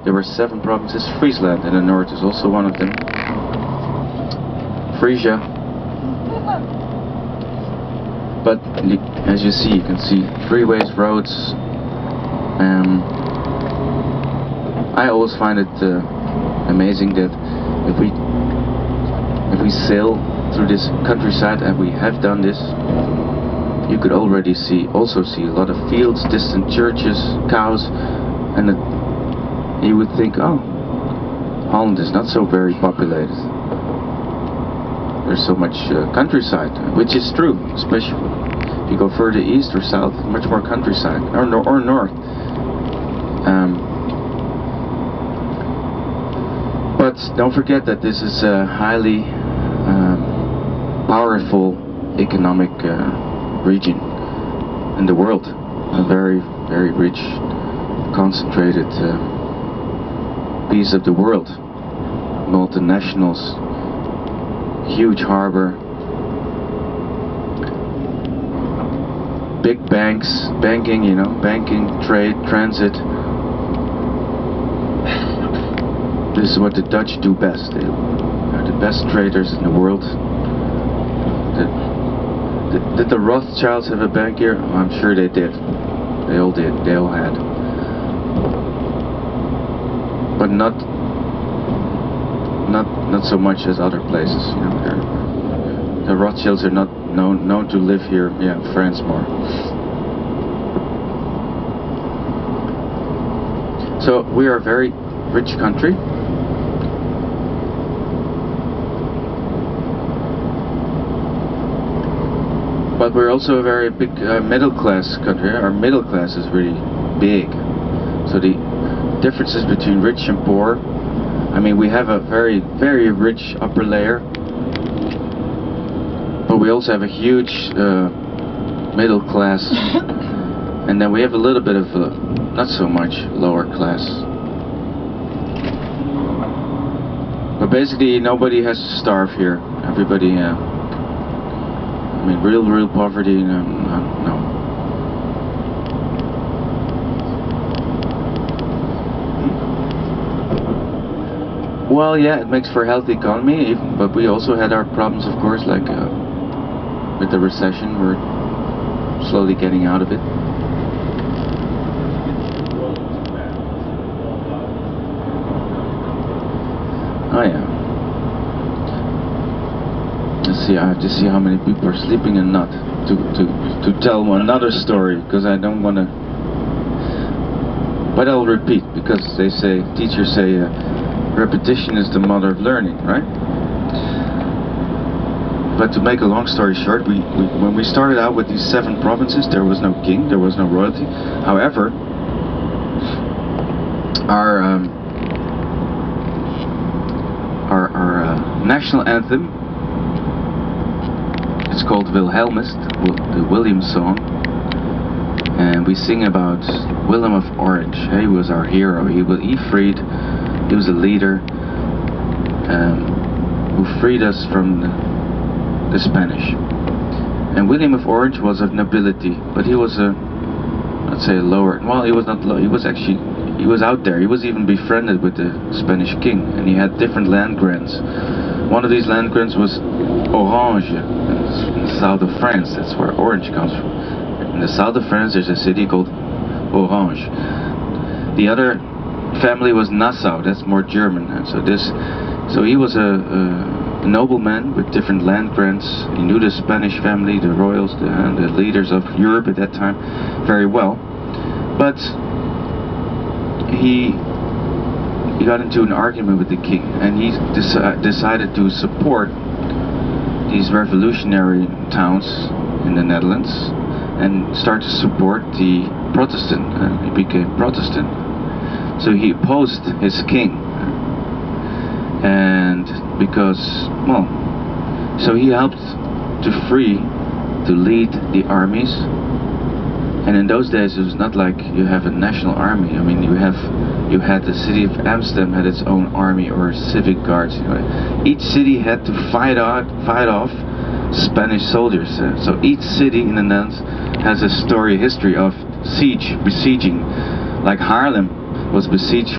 there were 7 provinces. Friesland in the north is also one of them. Frisia. But as you see, you can see freeways, roads. I always find it amazing that if we sail through this countryside, and we have done this, you could already also see a lot of fields, distant churches, cows, and you would think, oh, Holland is not so very populated. There's so much countryside, which is true, especially if you go further east or south, much more countryside, or north. But don't forget that this is a highly powerful economic region in the world. A very, very rich, concentrated piece of the world. Multinationals, huge harbor, big banks, banking, trade, transit. This is what the Dutch do best. They are the best traders in the world. Did the Rothschilds have a bank here? I'm sure they did. They all did. They all had. But not so much as other places. The Rothschilds are not known to live here. Yeah, France more. So we are a very rich country. But we're also a very big middle class country. Our middle class is really big. So the differences between rich and poor, I mean, we have a very, very rich upper layer, but we also have a huge middle class, and then we have a little bit of not so much lower class. But basically nobody has to starve here. Everybody, I mean, real poverty, no. Well, yeah, it makes for a healthy economy, but we also had our problems, of course, like with the recession. We're slowly getting out of it. Oh yeah. Let's see. I have to see how many people are sleeping and not to tell another story, because I don't want to. But I'll repeat, because teachers say repetition is the mother of learning, right? But to make a long story short, when we started out with these 7 provinces, there was no king, there was no royalty. However, our national anthem, it's called Wilhelmus, the William song, and we sing about Willem of Orange. He was our hero. He was a leader who freed us from the Spanish. And William of Orange was of nobility, but he was let's say lower. Well, he was not low. He was out there. He was even befriended with the Spanish king, and he had different land grants. One of these land grants was Orange, in the south of France. That's where orange comes from. In the south of France, there's a city called Orange. The other family was Nassau. That's more German. And so he was a nobleman with different land grants. He knew the Spanish family, the royals, the leaders of Europe at that time very well. But he got into an argument with the king, and he decided to support these revolutionary towns in the Netherlands and start to support the Protestant. He became Protestant. So he opposed his king, and because, well, so he helped to lead the armies. And in those days, it was not like you have a national army. I mean, you had the city of Amsterdam had its own army or civic guards. Each city had to fight off Spanish soldiers. So each city in the Netherlands has a history of besieging. Like Haarlem was besieged